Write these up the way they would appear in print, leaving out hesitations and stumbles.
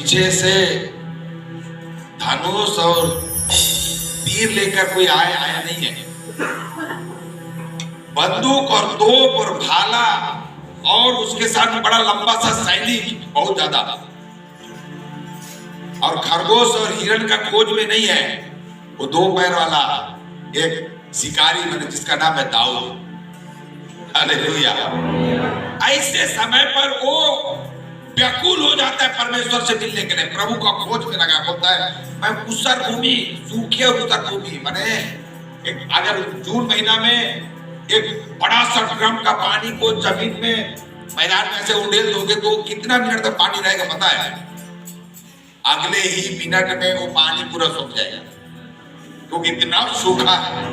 पीछे से धनुष और तीर लेकर कोई आया नहीं है। बंदूक और तोप और भाला और उसके साथ बड़ा लंबा सा सैनिक, बहुत ज्यादा। और खरगोश और हिरण का खोज में नहीं है, वो दो पैर वाला एक शिकारी मैंने जिसका नाम है दाऊद। हालेलुया। ऐसे समय पर वो व्याकुल हो जाता है परमेश्वर से मिलने के लिए, प्रभु का खोज में लगा होता है। मैं ऊसर भूमि, सूखे ऊसर भूमि, माने अगर जून महीना में एक बड़ा सा ड्रम का पानी को जमीन में मैदान में से उड़ेल दोगे तो कितना मिनट तक पानी रहेगा पता है? अगले ही मिनट में वो पानी पूरा सूख जाएगा, क्योंकि इतना सूखा है।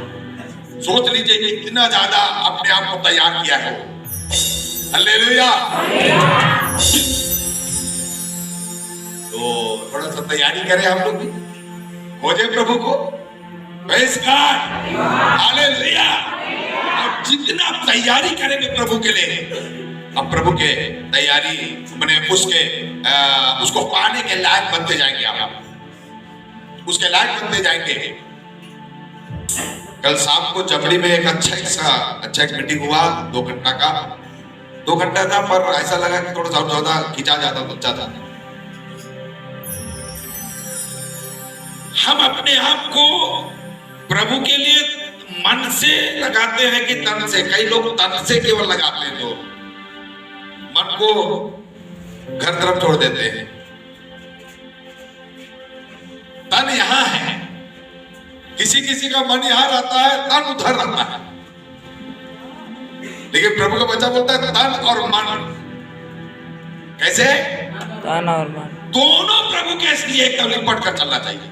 सोच लीजिए कि इतना ज्यादा अपने आप को तैयार किया है। हालेलुया। तो थोड़ा सा तैयारी करें हम लोग भी, खोजे प्रभु को। Praise God. हालेलुया। और जितना तैयारी करेंगे प्रभु के लिए, अब प्रभु के तैयारी मैंने उसको पाने के लायक बनते जाएंगे, आप उसके लायक बनते जाएंगे। कल शाम को जबड़ी में एक अच्छा एक मीटिंग हुआ, 2 घंटा का। 2 घंटा था, पर ऐसा लगा कि थोड़ा सा ज्यादा खींचा जाता तो अच्छा था। हम अपने आप को प्रभु के लिए मन से लगाते हैं कि तन से? कई लोग तन से केवल लगाते हैं, तो मन को घर तरफ छोड़ देते हैं। तन यहां है, किसी का मन यहां रहता है, तन उधर रहता है। लेकिन प्रभु का बच्चा बोलता है तन और मन। कैसे? तन और मन दोनों प्रभु के लिए एकदम लिपट कर चलना चाहिए।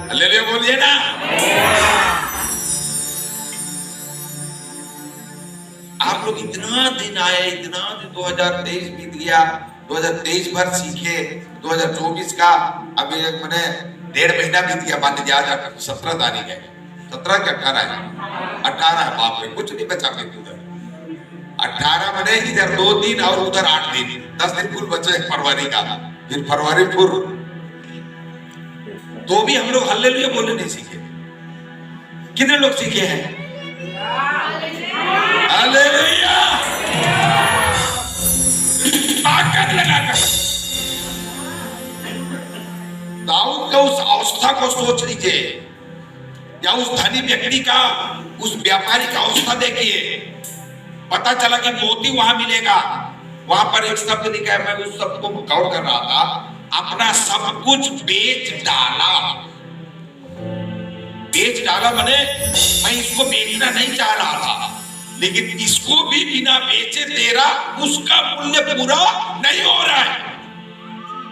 हालेलुया बोलिए ना। आप लोग इतना दिन आए, इतना दिन 2023 बीत गया, 2023 भर सीखे, 2024 का अभी मैंने 1.5 महीना बीत गया, मान लीजिए आज 17 तारीख है, 17 के 18 है, 18 है। बाप रे, कुछ नहीं बचा फिर उधर। 18 महीने, इधर 2 दिन और उधर 8 दिन, 10 दिन कुल बचे फरवरी का। फिर फरवरी पूर्व, तो भी हम लोग हालेलुया बोलने नहीं सीखे। कितने लोग सीखे हैं? हालेलुया। ताकत लगाकर दाऊद का उस अवस्था को सोच लीजिए, या उस धनी व्यक्ति का, उस व्यापारी का अवस्था देखिए। पता चला कि मोती वहां मिलेगा, वहां पर एक शब्द लिखा है, मैं उस शब्द को गौर कर रहा था। अपना सब कुछ बेच डाला माने मैं इसको बेचना नहीं चाह रहा था, लेकिन इसको भी बिना बेचे तेरा उसका मूल्य पूरा नहीं हो रहा है,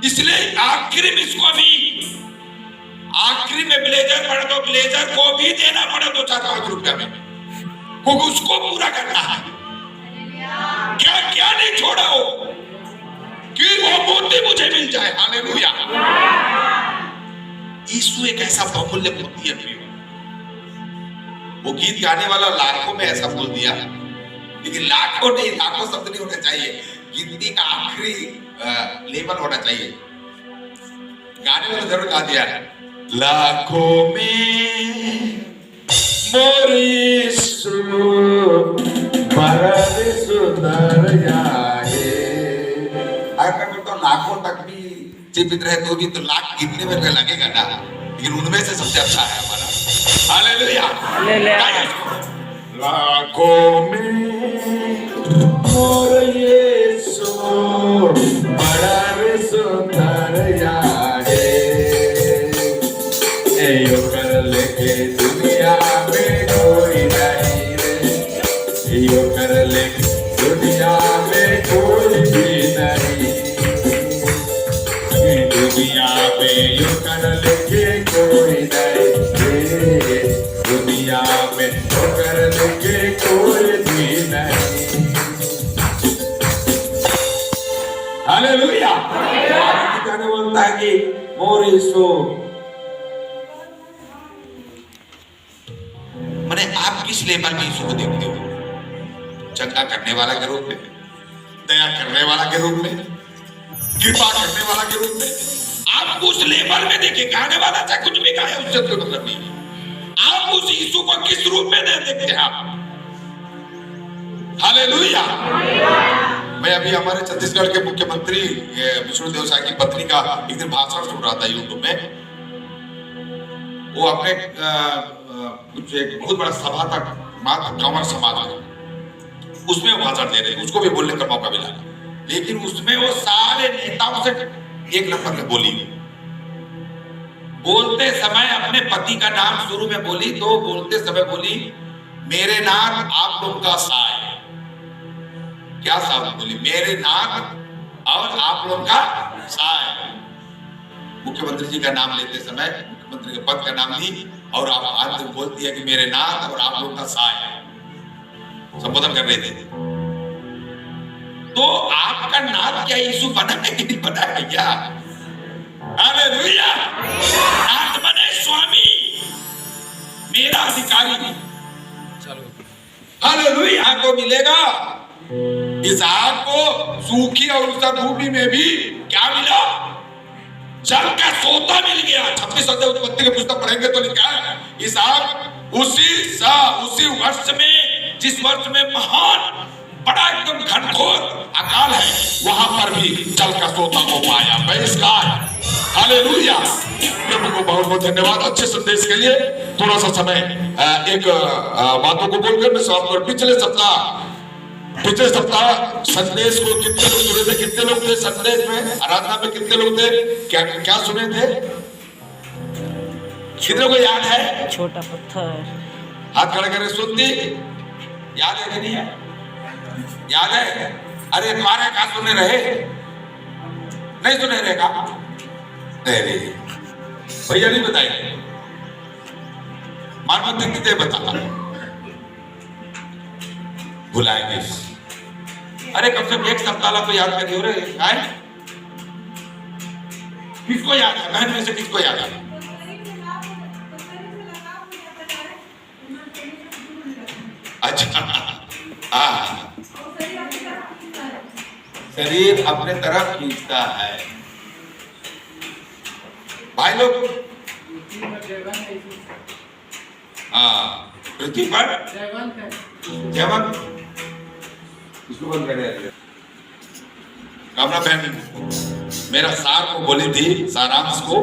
इसलिए आखिरी में इसको भी, आखिरी में ब्लेजर पड़ा तो ब्लेजर को भी देना पड़ा 2-4 रुपया में, क्योंकि उसको पूरा करना है। क्या नहीं छोड़ा हो कि वो मोती मुझे मिल जाए। हालेलुया। यीशु एक ऐसा बहुमूल्य मोती है। वो गीत गाने वाला लाखों में ऐसा बोल दिया, लेकिन लाखों नहीं, लाखों शब्द नहीं होना चाहिए, गिनती का आखिरी लेवल होना चाहिए। गाने वाला जरूर गा दिया है, लाखों में मोर यीशु बड़ा सुंदर जाए। अगर तो लाखों तक भी जीवित रहे तो भी तो लाख गिनने में लगेगा ना, लेकिन उनमें से सबसे अच्छा है हमारा। हालेलुया। लाखों में मोर यीशु बड़ा सुंदर जाए, यो कर लेके दुनिया में कोई नहीं रे, यो कर लेके दुनिया में कोई भी नहीं, दुनिया में यो कर लेके कोई नहीं रे, दुनिया में यो कर लेके कोई भी नहीं। हालेलुया। गाने बोलता है कि मोर यीशु, माने आप किस लेवल में यीशु को देखते हो? चंगा करने वाला के रूप में, दया करने वाला के रूप में, कृपा करने वाला के रूप में। आप उस लेवल में देखिए, गाने वाला चाहे कुछ भी गाए उससे कोई मतलब नहीं है। आप उस यीशु को किस रूप में नहीं देखते आप। हालेलुया। मैं अभी हमारे छत्तीसगढ़ के मुख्यमंत्री विष्णुदेव साय की पत्नी का एक दिन भाषण सुन रहा था यूट्यूब में। वो अपने कुछ एक बहुत बड़ा सभा था, मात्र कंवर समाज का, उसमें वो भाषण दे रहे, उसको भी बोलने का मौका मिला, लेकिन उसमें वो सारे नेताओं से एक नंबर में बोली। बोलते समय अपने पति का नाम शुरू में बोली, तो बोलते समय बोली, मेरे नाम आप लोग का साय। क्या साहब बोली? मेरे नाम और आप लोग का साय। मुख्यमंत्री जी का नाम लेते समय मुख्यमंत्री के पद का नाम ली, और आप आज बोलती है कि मेरे नाम और आप लोग का साय संबोधन कर रहे थे। तो आपका नाम क्या यीशु बना है कि नहीं बना है क्या? हालेलुया। नाथ बने स्वामी, मेरा अधिकारी। हालेलुया। को मिलेगा इसहाक को सूखी और उस भूमि में भी क्या मिला? जल का सोता मिल गया। 26 अध्याय उत्पत्ति के पुस्तक पढ़ेंगे तो लिखा है, इसहाक उसी वर्ष में, जिस वर्ष में महान बड़ा एकदम घनघोर अकाल है, वहां पर भी जल का सोता को पाया। हालेलुया। प्रभु को बहुत बहुत धन्यवाद अच्छे संदेश के लिए। थोड़ा सा समय एक बातों को बोलकर मैं समाप्त कर। पिछले सप्ताह संदेश को कितने लोग सुने थे? कितने लोग थे संदेश में? आराधना में कितने लोग थे? क्या क्या सुने थे? कितने को याद है? छोटा पत्थर। हाथ खड़े करके सुनती याद है कि नहीं है? याद है? अरे तुम्हारे कहा सुने रहे? नहीं सुने रहे का? नहीं भैया नहीं बताएंगे, मानव दिखते बता बुलाएंगे। अरे कम से कम एक सप्ताह तो याद करिए। रे किसको याद है? बहन में से किसको याद है? अच्छा हाँ, शरीर अपने तरफ खींचता है। भाई लोग हाँ, पृथ्वी पर जयवंत इसको बंद कर दिया। कामना बहन मेरा सार को बोली थी, सारांश को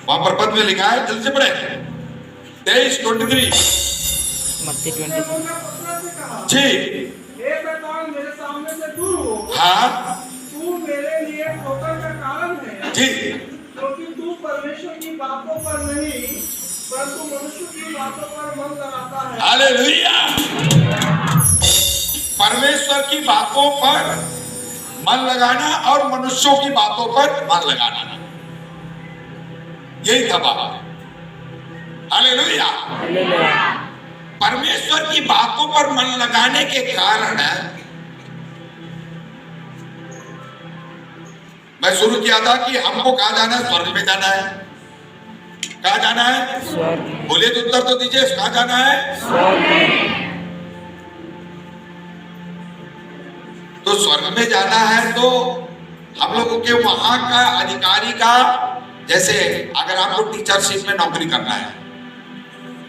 वहां पर पद में लिखा है, जल्दी से पढ़े 23:23 मत्ती 23 जी। मेरे सामने से दूर हो। हाँ तू मेरे लिए ठोकर का कारण है जी, क्योंकि तू परमेश्वर की बातों पर नहीं परंतु मनुष्य की बातों पर मन लगाता है। हालेलुया। परमेश्वर की बातों पर मन लगाना और मनुष्यों की बातों पर मन लगाना, यही था बात। हालेलुया। परमेश्वर की बातों पर मन लगाने के कारण मैं शुरू किया था कि हमको कहा जाना है? स्वर्ग में जाना है। कहा जाना है? बोलिए तो उत्तर तो दीजिए, कहा जाना है? तो स्वर्ग में जाना है तो हम लोगों के वहां का अधिकारी का, जैसे अगर आपको टीचरशिप में नौकरी करना है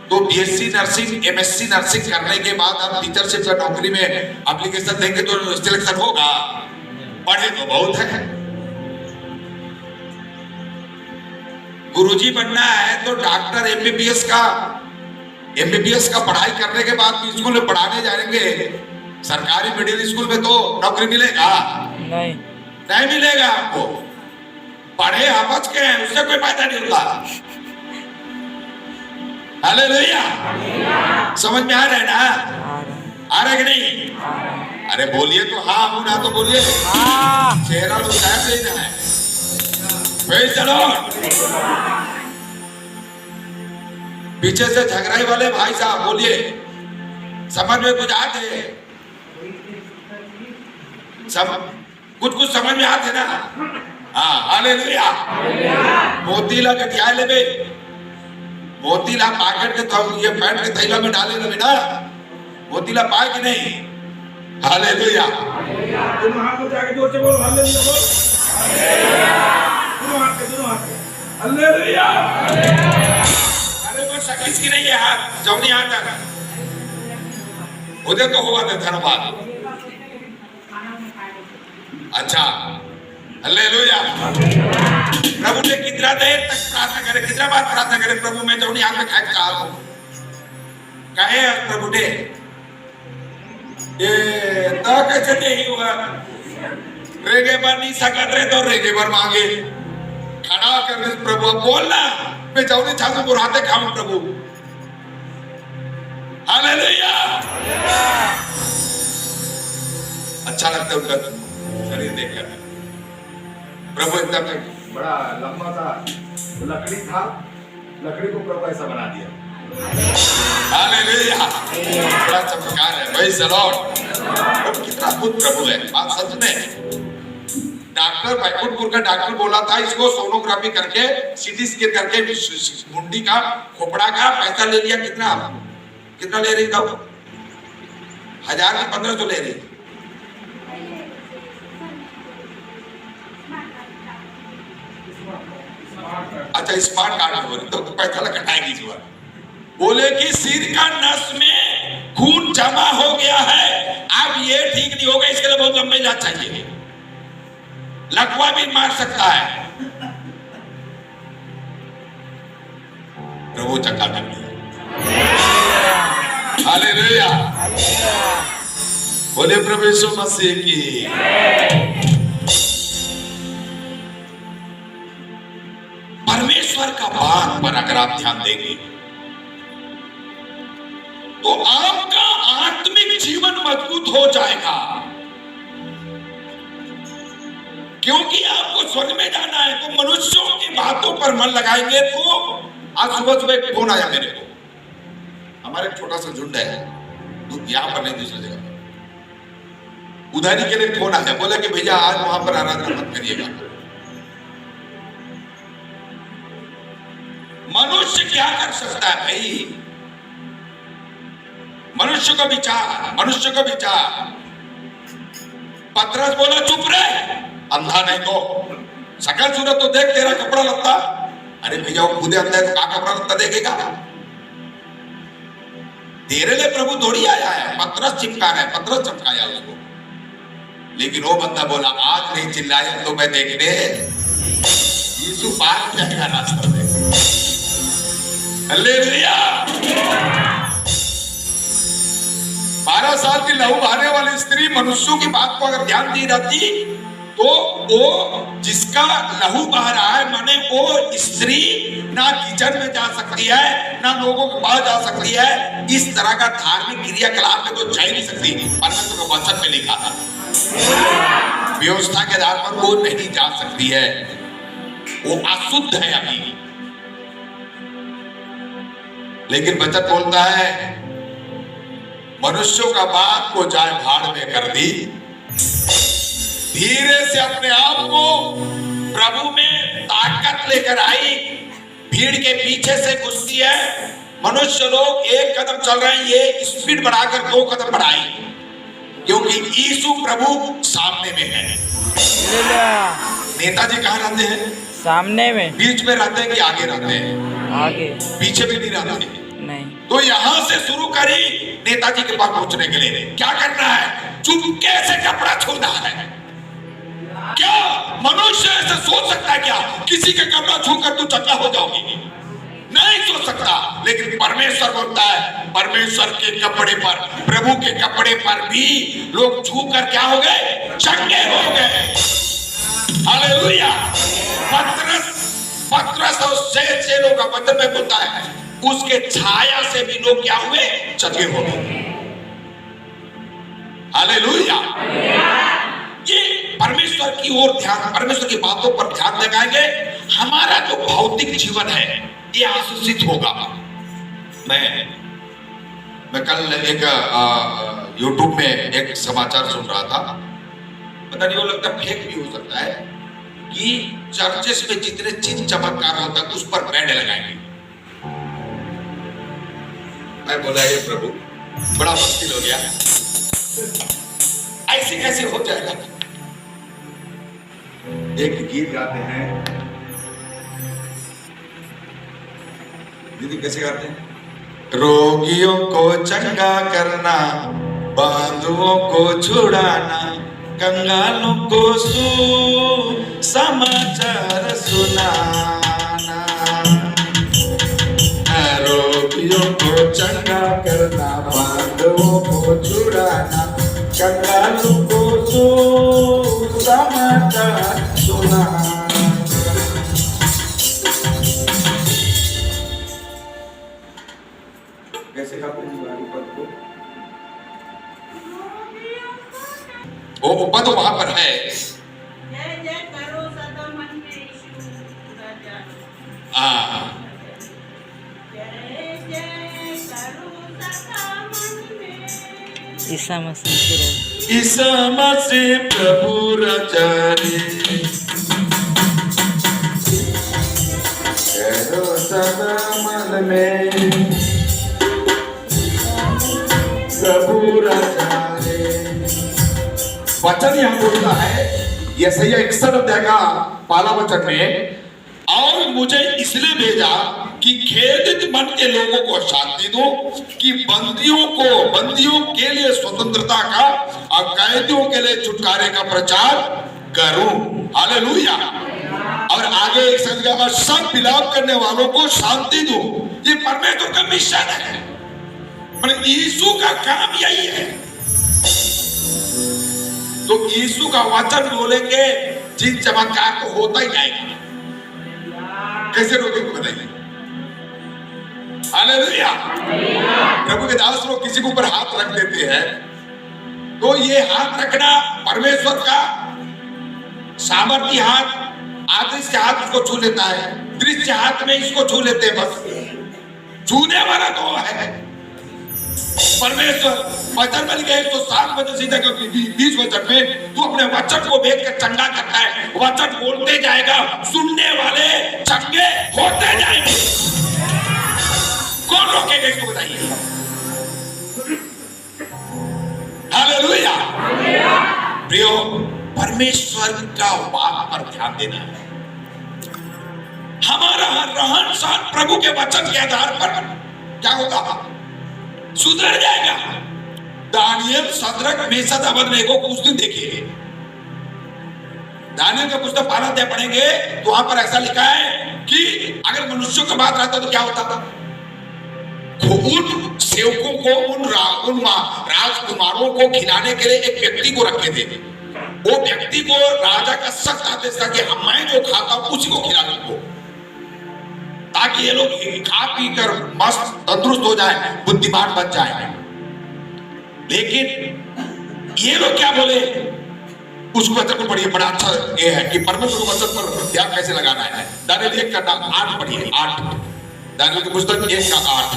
तो बीएससी नर्सिंग एमएससी नर्सिंग करने के बाद आप टीचरशिप का नौकरी में एप्लीकेशन देंगे तो सिलेक्शन होगा। पढ़े तो बहुत है। गुरुजी बनना है तो डॉक्टर एमबीबीएस का पढ़ाई करने के बाद भी स्कूल में पढ़ाने जाएंगे। सरकारी मिडिल स्कूल में तो नौकरी मिलेगा? नहीं मिलेगा आपको। पढ़े समझ के हैं, उससे कोई फायदा नहीं होता। हालेलुया। समझ में आ रहा है ना? आ रहा है कि नहीं? अरे बोलिए तो हाँ, हूं ना तो बोलिए। चेहरा तो साफ नहीं रहा है। चलो पीछे से झगड़ाई वाले भाई साहब बोलिए, समझ में कुछ आते? कुछ समझ में आते ना? हाँ हालेलुया। मोतीला गठिया ले बे, मोतीला पैकेट के तो ये पैंट के थैला में डाले ना बेटा, मोतीला पाए कि नहीं? हालेलुया। तुम वहां को जाके जोर से बोलो हालेलुया बोल। दोनों हाथ पे हालेलुया। अरे वो शक्ति की नहीं है हाथ जब नहीं आता था उधर तो हुआ था धन्यवाद। अच्छा हालेलुया। प्रभु ने कितना देर तक प्रार्थना करे, कितना बार प्रार्थना करे प्रभु मैं जब नहीं हाथ में खाए कहा कहे प्रभु ने ये तो कैसे नहीं हुआ रेगे बार नहीं सकत रहे तो रेगे बार मांगे खड़ा कर प्रभु अब बोलना मैं जाऊं नहीं चाहता बुराते खाऊं प्रभु। हालेलुया। अच्छा लगता है उनका शरीर देखकर। प्रभु एकदम बड़ा लंबा सा लकड़ी था, लकड़ी को प्रभु ऐसा बना दिया। हालेलुया। बड़ा चमत्कार है भाई सलॉट। कितना अद्भुत प्रभु है। बात सच में डॉक्टर बैकुंठपुर का डॉक्टर बोला था इसको सोनोग्राफी करके सीटी स्कैन करके मुंडी का खोपड़ा का पैसा ले लिया। कितना ले रही था 1000 की 1500 ले रही। अच्छा स्मार्ट कार्ड हो रही तो पैसा कटाएगी इस बार। बोले कि सिर का नस में खून जमा हो गया है अब ये ठीक नहीं होगा इसके लिए बहुत लंबा इलाज चाहिए। लकवा भी मार सकता है। प्रभु चक्का कर दिया। हालेलुया। बोले प्रभु यीशु मसीह की। परमेश्वर का बात पर अगर आप ध्यान देंगे तो आपका आत्मिक जीवन मजबूत हो जाएगा। क्योंकि आपको स्वर्ग में जाना है तो मनुष्यों की बातों पर मन लगाएंगे। तो आज सुबह एक फोन आया मेरे को। हमारे छोटा सा झुंड है यहां पर नहीं दूसरी जगह। उधारी के लिए फोन आया बोला कि भैया आज वहां पर आराधना मत करिएगा। मनुष्य क्या कर सकता है भाई। मनुष्य को विचार। पतरस बोला चुप रहे अंधा नहीं तो सकल सूरत तो देख तेरा कपड़ा लत्ता। अरे भैया वो खुदे अंधा है तो क्या कपड़ा लत्ता देखेगा। तेरे लिए प्रभु थोड़ी आया है। पतरस चिपकाया उसको। लेकिन वो बंदा बोला आज नहीं चिल्लाया तो मैं देखने यीशु पार जाएगा रास्ते में। हालेलुया। 12 साल की लहू बहाने वाली स्त्री मनुष्यों की बात को अगर ध्यान दी रहती तो वो जिसका लहू बह रहा है माने वो स्त्री ना किचन में जा सकती है ना लोगों के पास जा सकती है। इस तरह का धार्मिक क्रियाकलाप में तो जा ही नहीं सकती। परमेश्वर के वचन में लिखा था व्यवस्था के आधार पर वो नहीं जा सकती है। वो अशुद्ध है अभी। लेकिन वचन बोलता है मनुष्यों का बात को जाए भाड़ में कर दी। धीरे से अपने आप को प्रभु में ताकत लेकर आई। भीड़ के पीछे से घुसती है। मनुष्य लोग एक कदम चल रहे हैं ये स्पीड बढ़ाकर 2 कदम बढ़ाई क्योंकि यीशु प्रभु सामने में है। नेताजी कहाँ रहते हैं? सामने में। बीच में रहते हैं कि आगे रहते हैं? आगे। पीछे भी नहीं रहते नहीं। तो यहां से शुरू करी नेताजी के पास पहुंचने के लिए क्या करना है? चुपके से कपड़ा छूना है। क्या मनुष्य ऐसे सोच सकता है क्या किसी के कपड़ा छूकर तू चंगा हो जाओगी? नहीं सोच सकता। लेकिन परमेश्वर बोलता है परमेश्वर के कपड़े पर प्रभु के कपड़े पर भी लोग छूकर क्या हो गए? चंगे हो गए। हालेलुया। पतरस और से लोग का वचन में बोलता है उसके छाया से भी लोग क्या हुए? चंगे हो गए। हालेलुया। ये परमेश्वर की ओर ध्यान, परमेश्वर की बातों पर ध्यान लगाएंगे हमारा जो भौतिक जीवन है ये आशीषित होगा। मैं कल एक YouTube में एक समाचार सुन रहा था। पता नहीं वो लगता फेक भी हो सकता है कि चर्चेस में जितने चीज चमत्कार होता है उस पर बैंड लगाएंगे। मैं बोला ये प्रभु बड़ा मुश्किल हो गया। ऐसे कैसे हो जाएगा? एक गीत गाते हैं। दीदी कैसे गाते हैं? रोगियों को चंगा करना, बांधुओं को छुड़ाना, कंगालों को समाचार सुनाना। रोगियों को चंगा करना, बांधुओं को छुड़ाना, कंगालों को समाचार सुनाना। कैसे गाते हैं पद को? वो पद वहां पर है। जय जय करो सदा मन में यीशु राजा। जय जय करो सदा मन में ईसा मसीह की राज। ईसा मसीह प्रभु राजा रे, करो सदा मन में प्रभु राजा रे। वचन यहां बोलता है यशायाह 61 अध्याय का पहला वचन में, और मुझे इसलिए भेजा कि खेदित मन के लोगों को शांति दो, कि बंदियों के लिए स्वतंत्रता का और कैदियों के लिए छुटकारे का प्रचार करूं। हालेलुया। और आगे एक संज्ञा में, सब विलाप करने वालों को शांति दो। ये परमेश्वर का मिशन है, यीशु का काम यही है। तो यीशु का वचन बोलेंगे, जिन चमत्कार को होता ही जाएगा। कैसे रोकेंगे बताइए? हालेलुया। प्रभु के दास लोग किसी के ऊपर हाथ रख देते हैं, तो ये हाथ रखना परमेश्वर का सामर्थ्य हाथ, अदृश्य हाथ इसको छू लेता है, दृश्य हाथ में इसको छू लेते हैं। बस छूने वाला तो है परमेश्वर। वचन में लिखा है 107 वचन सीधा 20 वचन में, तू अपने वचन को भेज कर चंगा करता है। वचन बोलते जाएगा, सुनने वाले चंगे होते जाएंगे। कौन रोकेगा इसको बताइए? हालेलुया। प्रियो, परमेश्वर का बात पर ध्यान देना है। हमारा रहन सहन प्रभु के वचन के आधार पर क्या होगा? सुधर जाएगा। दानियल, सद्रक, मेशक, अबेदनगो को उस दिन देखिए। दानियल का पुस्तक 12 अध्याय पढ़ेंगे तो वहां पर ऐसा लिखा है कि अगर मनुष्यों का बात रहता तो क्या होता था? उन सेवकों को, उन राजकुमारों को खिलाने के लिए एक व्यक्ति को रखे थे। वो व्यक्ति को राजा का सख्त आदेश था कि मैं जो खाता हूं उसी को खिलाने को, ताकि ये लोग खा पी कर मस्त तंदुरुस्त हो जाए, बुद्धिमान बन जाए। लेकिन ये लोग क्या बोले? उस वचन को पढ़िए, बड़ा अच्छा ये है कि परमेश्वर को वचन पर ध्यान कैसे लगाना है। दानियल 1 का 8 पढ़िए, 8। दानियल की पुस्तक 1 का 8।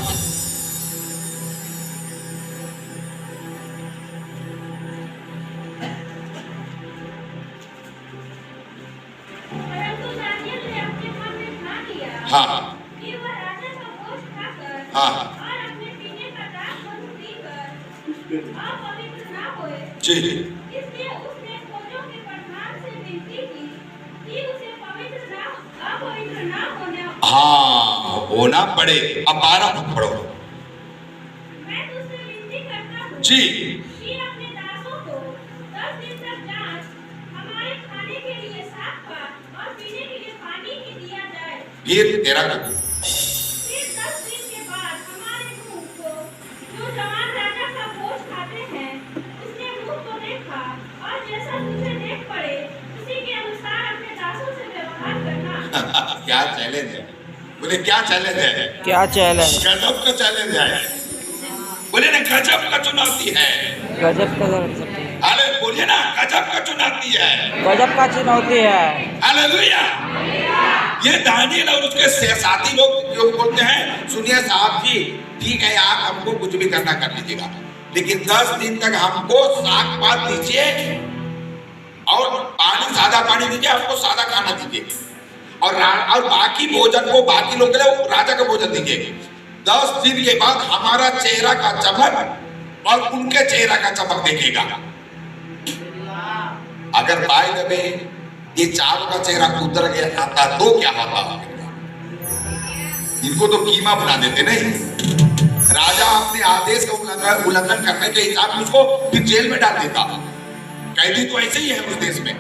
परंतु दानियल ने अपने मन में ठान लिया हाँ कि वह राजा का भोज खाकर हाँ और अपने पीने का दास बंधु पीकर अपवित्र न होए, जी। इसलिए उसने फौजों के प्रधान से विनती की कि उसे अपवित्र न होने हाँ होना पड़े। अब 12 पढ़ो। मैं तुझसे विनती करता हूँ जी। कि अपने दासों को 10 दिन तक जांच, हमारे खाने के लिए साग-पात और पीने के लिए पानी ही दिया जाए। फिर 13 का, फिर 10 दिन के बाद हमारे मुंह को जो जवान राजा का भोज खाते हैं, उसने मुंह को देखा और जैसा तुझे देख पड़े उसी के अनुसार अपने दासों से व्यवहार करना। क्या चैलेंज है? बोले क्या चैलेंज है? क्या चैलेंज? गजब का चैलेंज है। बोले ना गजब का चुनौती है। गजब का हाले बोलिए ना, गजब का चुनौती है। गजब का चुनौती है। हालेलुया। ये दानियल और उसके साथी लोग जो बोलते हैं, सुनिए साहब जी, ठीक है आप हमको कुछ भी करना कर लीजिएगा, लेकिन 10 दिन तक हमको साग पात दीजिए और पानी, सादा पानी दीजिए, हमको सादा खाना दीजिए, और बाकी भोजन को बाकी लोग के लिए राजा का भोजन दीजिए। 10 दिन के बाद हमारा चेहरा का चमक और उनके चेहरा का चमक देखेगा। अगर बाय द वे ये चारों का चेहरा उतर गया आता तो क्या होता? इनको तो कीमा बना देते नहीं। राजा अपने आदेश का उल्लंघन करने के हिसाब से उसको फिर जेल में डाल देता। कैदी तो ऐसे ही है उस देश में।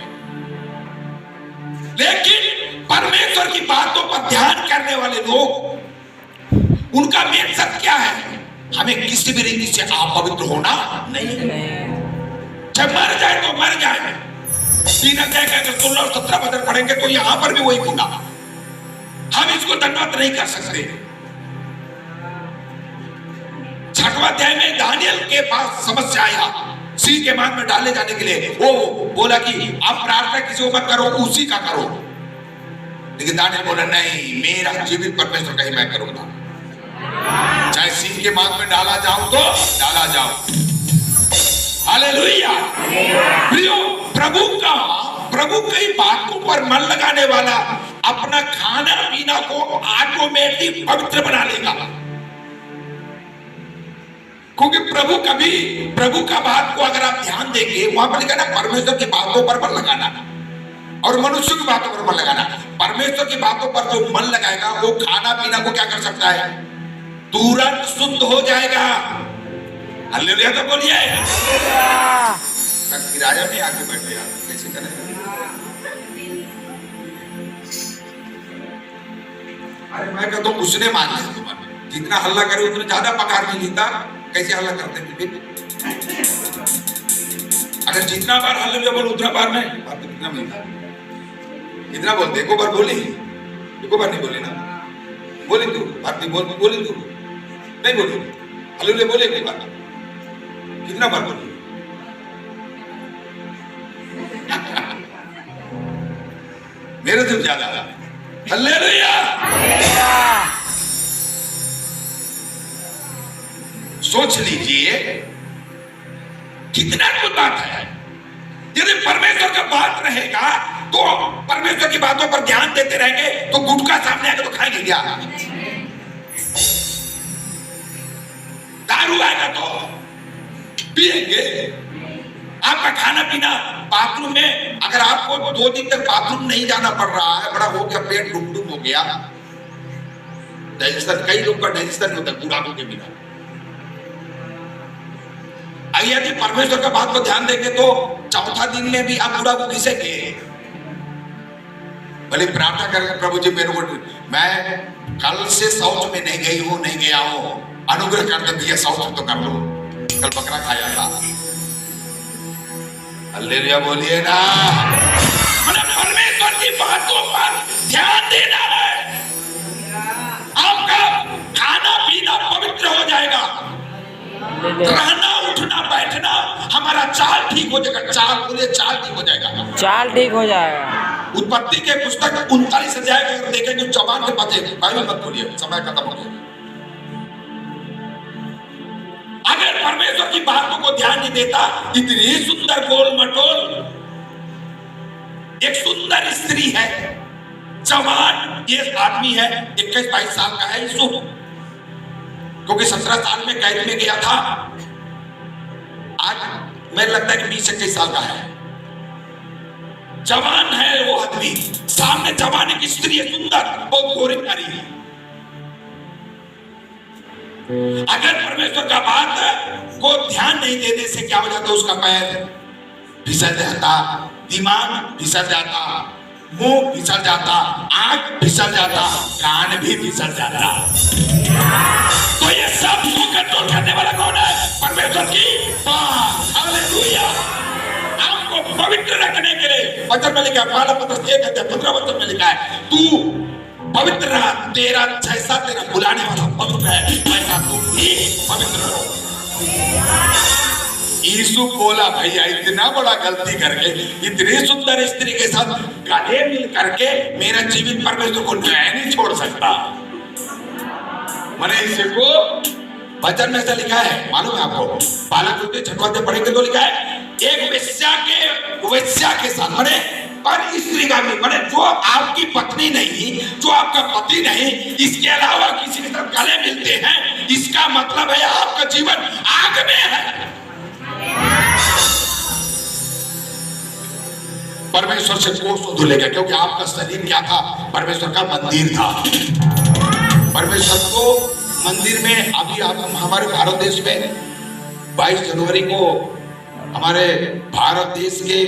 लेकिन परमेश्वर की बातों पर ध्यान करने वाले लोग, उनका मेन सत्य क्या है? हमें किसी भी रीति से अपवित्र होना नहीं है। जब मर जाए तो मर जाए। 3 अध्याय का 16 और 17 वचन पढ़ेंगे तो यहां पर भी वही होगा। हम इसको दंडवत नहीं कर सकते। 6वां अध्याय में दानियल के पास समस्या आया सिंह के मान में डाले जाने के लिए। वो बोला कि अब प्रार्थना किसी को मत करो, उसी का करो। लेकिन दानियल बोला नहीं, मेरा जीवित परमेश्वर का ही मैं करूंगा। चाहे सिंह के मान में डाला जाऊं तो डाला जाऊं। हालेलुया। प्रियो, प्रभु कई बातों पर मन लगाने वाला अपना खाना पीना को ऑटोमेटिक पवित्र बना लेगा। क्योंकि प्रभु का बात को अगर आप ध्यान देंगे, वहां पर लिखा ना परमेश्वर की बातों पर मन लगाना और मनुष्य की बातों पर मन लगाना। परमेश्वर की बातों पर जो मन लगाएगा वो खाना पीना को क्या कर सकता है? तुरंत शुद्ध हो जाएगा। हालेलुया तो बोलिए। किराया में आके बैठ गया, कैसे करें? अरे मैं कहता हूँ उसने मान लिया तुम्हारे। जितना हल्ला करे उतना ज्यादा पगार नहीं लेता। कैसे हल्ला करते हैं? अगर जितना बार हालेलुया बोलो उतना बार में आपको कितना मिलता? कितना बोलते? एको बार बोली, एको बार नहीं बोली ना। बोली तू भारती, बोली तू नहीं बोली। हालेलुया बोले एक बार, कितना बार बोली? मेरे से ज्यादा। हालेलुया। सोच लीजिए कितना कुछ बात है। यदि परमेश्वर का बात रहेगा तो परमेश्वर की बातों पर ध्यान देते रहेंगे तो गुटखा सामने आकर तो खाएंगे क्या? दारू आएगा तो पिएंगे। आपका खाना पीना बाथरूम में, अगर आपको 2 दिन तक बाथरूम नहीं जाना पड़ रहा है, बड़ा हो गया, पेट डुम हो गया, डाइजेशन, कई लोग का डाइजेशन होता है बुढ़ापे के बिना। यदि परमेश्वर का बात को ध्यान देंगे तो 4था दिन में भी आप बुढ़ा को घिसेंगे। भले प्रार्थना करेंगे, प्रभु जी मेरे को, मैं कल से शौच में नहीं गई हूं, नहीं गया हूं, अनुग्रह कर दे भैया, शौच तो कर लो, कल बकरा खाया था। हालेलुया बोलिए ना। परमेश्वर की बातों पर ध्यान देना है, आपका खाना पीना पवित्र हो जाएगा। रहना उठना बैठना हमारा चाल ठीक हो जाएगा। चाल बोलिए, चाल ठीक हो जाएगा। चाल ठीक हो जाएगा। उत्पत्ति के पुस्तक 39 अध्याय अगर देखेंगे, जवान के पते बाइबल मत बोलिए, समय खत्म हो गया। अगर परमेश्वर की बातों को ध्यान नहीं देता, इतनी सुंदर गोल मटोल एक सुंदर स्त्री है, जवान ये आदमी है, 21-22 साल का है यूसुफ, क्योंकि 17 साल में कैद में गया था। आज मेरे लगता है कि 20-21 साल का है। जवान है वो आदमी, सामने जवान एक स्त्री है, सुंदर, बहुत गोरी प्यारी है। अगर परमेश्वर का बात को ध्यान नहीं देने से क्या हो जाता, उसका पैर फिसल जाता, दिमाग फिसल जाता, मुंह फिसल जाता, आंख फिसल जाता, कान भी फिसल जाता। तो ये सब को कंट्रोल करने वाला कौन है? परमेश्वर की बात। हालेलुया। आपको पवित्र रखने के लिए वचन में लिखा है, पहला पत्रस 1:15 वचन में लिखा है, तू पवित्र रह, तेरा जैसा तेरा बुलाने वाला पवित्र है, वैसा तू भी पवित्र रहो। यीशु बोला भैया इतना बड़ा गलती करके, इतनी सुंदर स्त्री के साथ गले मिल करके मेरा जीवित परमेश्वर को नहीं छोड़ सकता। मैंने इसे को वचन में से लिखा है, मालूम है आपको? बालक होते 6वां अध्याय पढ़ेंगे तो लिखा है, एक वेश्या के साथ, माने पर स्त्री का भी, माने जो आपकी पत्नी नहीं, जो आपका पति नहीं, इसके अलावा किसी के साथ गले मिलते हैं, इसका मतलब है आपका जीवन आग में है। परमेश्वर से कोसों दूर ले गया, क्योंकि आपका शरीर क्या था? परमेश्वर का मंदिर था। परमेश्वर को मंदिर में अभी आप हमारे भारत देश में 22 जनवरी को हमारे भारत देश के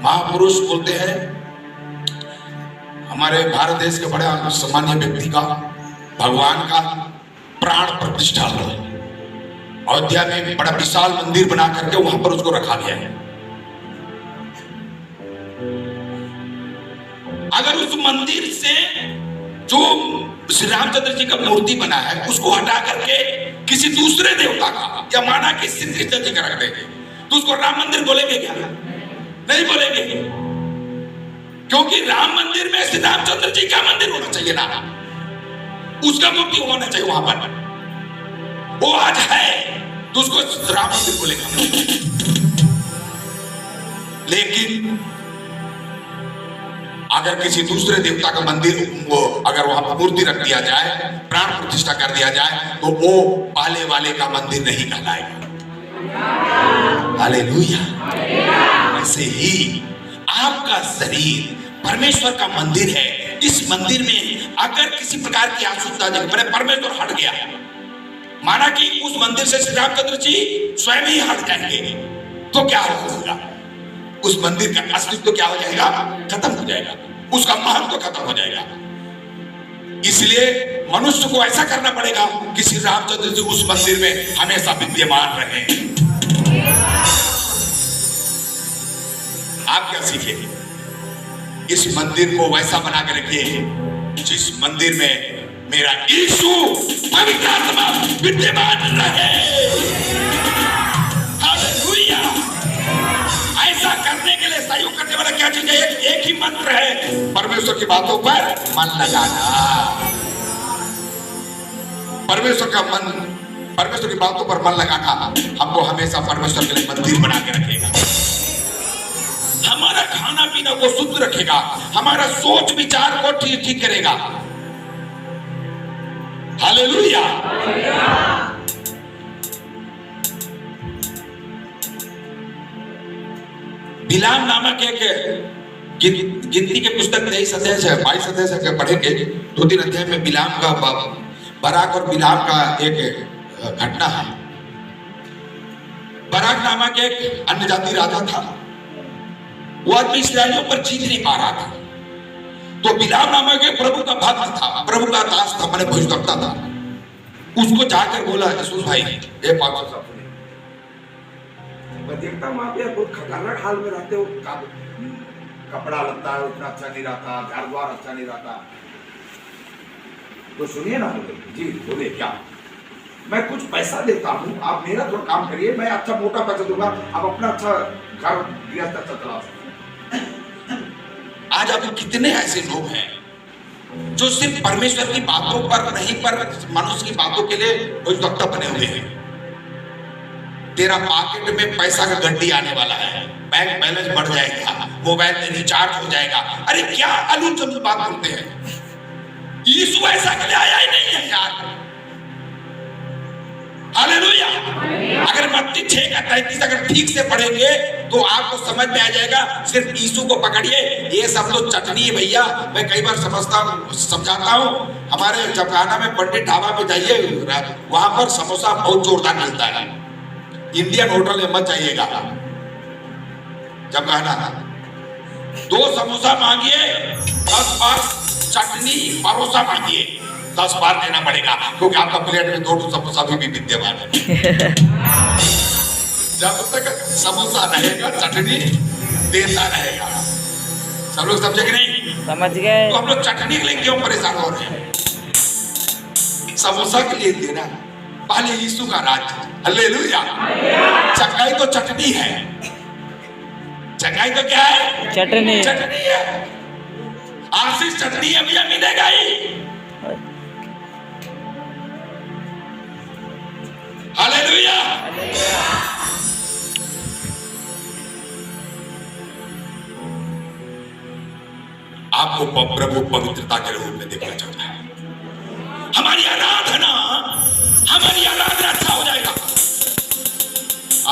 महापुरुष बोलते हैं, हमारे भारत देश के बड़े सम्मानीय व्यक्ति का, भगवान का प्राण प्रतिष्ठा हुआ। अयोध्या में बड़ा विशाल मंदिर बना करके वहां पर उसको रखा गया है। अगर उस मंदिर से जो श्री रामचंद्र जी का मूर्ति बना है उसको हटा करके किसी दूसरे देवता का, या माना कि श्री कृष्ण जी का रख देंगे, तो उसको राम मंदिर बोलेंगे क्या? नहीं बोलेंगे, क्योंकि राम मंदिर में श्री रामचंद्र जी का मंदिर होना चाहिए ना, उसका मूर्ति होना चाहिए वहां पर। वो आज है तो उसको राम मंदिर बोलेगा। लेकिन अगर किसी दूसरे देवता का मंदिर, वो अगर वहां पर मूर्ति रख दिया जाए, प्राण प्रतिष्ठा कर दिया जाए, तो वो पाले वाले का मंदिर नहीं कहलाएगा। हालेलुया। ऐसे ही आपका शरीर परमेश्वर का मंदिर है। इस मंदिर में अगर किसी प्रकार की अशुद्धता जब परमेश्वर हट गया, माना कि उस मंदिर से श्री रामचंद्र जी स्वयं ही हट जाएंगे, तो क्या होगा? उस मंदिर का अस्तित्व क्या हो जाएगा? खत्म हो जाएगा, उसका महत्व खत्म हो जाएगा। इसलिए मनुष्य को ऐसा करना पड़ेगा कि श्री रामचंद्र जी उस मंदिर में हमेशा विद्यमान रहे। आप क्या सीखे? इस मंदिर को वैसा बना के रखिए जिस मंदिर में मेरा यीशु पवित्र आत्मा विद्यमान रहे। हालेलुया। ऐसा करने के लिए सहयोग करने वाला क्या चीज है? एक ही मंत्र है, परमेश्वर की बातों पर मन लगाना। परमेश्वर की बातों पर मन लगाना हमको हमेशा परमेश्वर के लिए मंदिर बना के रखेगा। हमारा खाना पीना को शुद्ध रखेगा, हमारा सोच विचार को ठीक करेगा। हालेलुया। बिलाम नामक एक गिनती के पुस्तक 23 अध्याय से 22 अध्याय से पढ़ेंगे। 2-3 अध्याय में बिलाम का, बराक और बिलाम का एक घटना है। बराक नामक एक अन्य जाति राजा था, वो आदमी इस्राएलियों पर जीत नहीं पा रहा था। तो बिलाम नामक एक प्रभु का भक्त था, प्रभु का दास था, मैंने भविष्यवक्ता था। उसको जाकर बोला, यीशु भाई, ये पागल साहब, मैं देखता हूँ आप यार बहुत खतरनाक हाल में रहते हो, कपड़ा लगता है उतना अच्छा नहीं रहता, घर द्वार अच्छा नहीं रहता, तो सुनिए ना। बोले जी, बोले क्या? मैं कुछ पैसा देता हूँ, आप मेरा थोड़ा काम करिए, मैं अच्छा मोटा पैसा दूंगा, आप अपना अच्छा घर गृहस्थ अच्छा चला सकते। आज अब कितने ऐसे लोग हैं जो सिर्फ परमेश्वर की बातों पर नहीं, पर मनुष्य की बातों के लिए भविष्यवक्ता बने हुए हैं। तेरा पॉकेट में पैसा का गड्डी आने वाला है, बैंक बैलेंस बढ़ जाएगा, मोबाइल में रिचार्ज हो जाएगा। अरे क्या अलूचम बात बोलते हैं? यीशु ऐसा के लिए आया ही नहीं है यार। हालेलुया। अगर मत्ती 6:33 अगर ठीक से पढ़ेंगे तो आपको समझ में आ जाएगा। सिर्फ यीशु को पकड़िए, ये सब तो चटनी है भैया। मैं कई बार समझाता हूँ। हमारे जमखाना में पंडित ढाबा पे जाइए, वहां पर समोसा बहुत जोरदार मिलता है। इंडियन होटल में मत जाइएगा। जमखाना 2 समोसा मांगिए, 10 बार चटनी परोसा मांगिए, 10 बार देना पड़ेगा, क्योंकि आपका प्लेट में 2 समोसा भी विद्यमान है। जब तक समोसा रहेगा, चटनी देता रहेगा। सब लोग समझे कि नहीं? समझ गए। तो हम लोग चटनी के लिए क्यों परेशान हो रहे हैं? समोसा के लिए देना। पहले यीशु का राज। हालेलुया। चंगाई तो चटनी है। चंगाई तो क्या है? चटनी। चटनी है। आशीष चटनी है भैया, मिलेगा ही। हालेलुया। आपको प्रभु पवित्रता के रूप में देखना चाहता है। हमारी आराधना अच्छा हो जाएगा।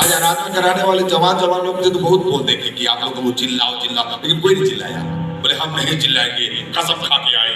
आज आराधना कराने वाले जवान लोग थे तो बहुत बोल देंगे कि आप लोग वो चिल्लाओ चिल्लाओ, लेकिन कोई नहीं चिल्लाया। बोले हम नहीं चिल्लाएंगे, कसम खा के आए।